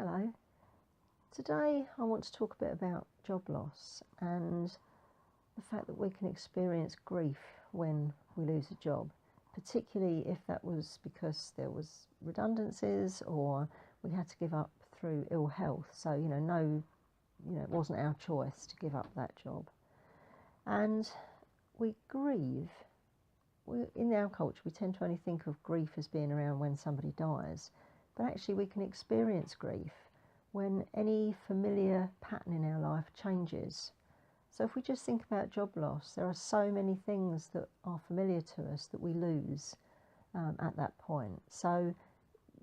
Hello. Today I want to talk a bit about job loss and the fact that we can experience grief when we lose a job, particularly if that was because there was redundancies or we had to give up through ill health. So, it wasn't our choice to give up that job. And we grieve. In our culture, we tend to only think of grief as being around when somebody dies, but actually we can experience grief when any familiar pattern in our life changes. So if we just think about job loss, there are so many things that are familiar to us that we lose at that point. So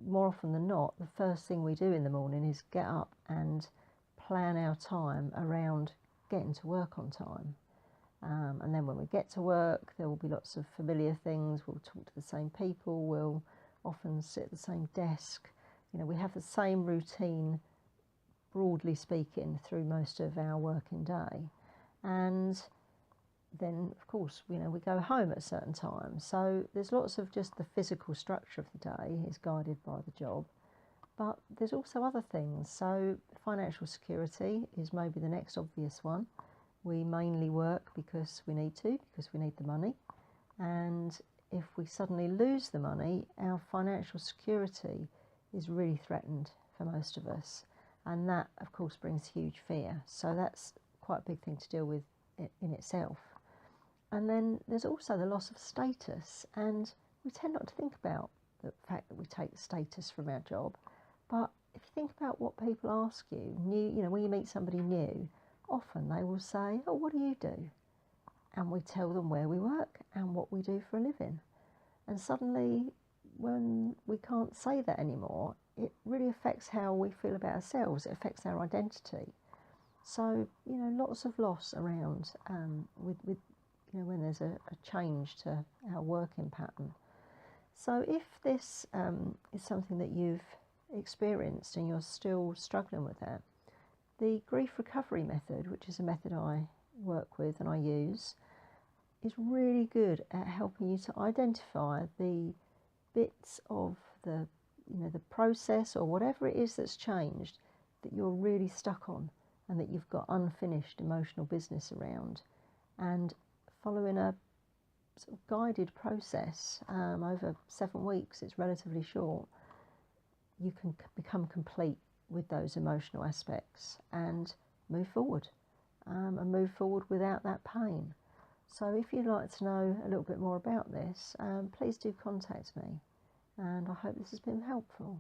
more often than not, the first thing we do in the morning is get up and plan our time around getting to work on time. And then when we get to work, there will be lots of familiar things. We'll talk to the same people. We'll often sit at the same desk. We have the same routine, broadly speaking, through most of our working day. And then, of course, we go home at a certain time. So there's lots of just the physical structure of the day is guided by the job. But there's also other things. So financial security is maybe the next obvious one. We mainly work because we need to, because we need the money. And if we suddenly lose the money, our financial security is really threatened for most of us. And that, of course, brings huge fear. So that's quite a big thing to deal with in itself. And then there's also the loss of status. And we tend not to think about the fact that we take status from our job. But if you think about what people ask you, when you meet somebody new, often they will say, "Oh, what do you do?" And we tell them where we work and what we do for a living. And suddenly, when we can't say that anymore, it really affects how we feel about ourselves. It affects our identity. So, lots of loss around when there's a change to our working pattern. So if this is something that you've experienced and you're still struggling with that, the grief recovery method, which is a method I work with and I use, is really good at helping you to identify the bits of the process or whatever it is that's changed that you're really stuck on and that you've got unfinished emotional business around. And following a sort of guided process over 7 weeks, it's relatively short, you can become complete with those emotional aspects and move forward without that pain. So if you'd like to know a little bit more about this, please do contact me, and I hope this has been helpful.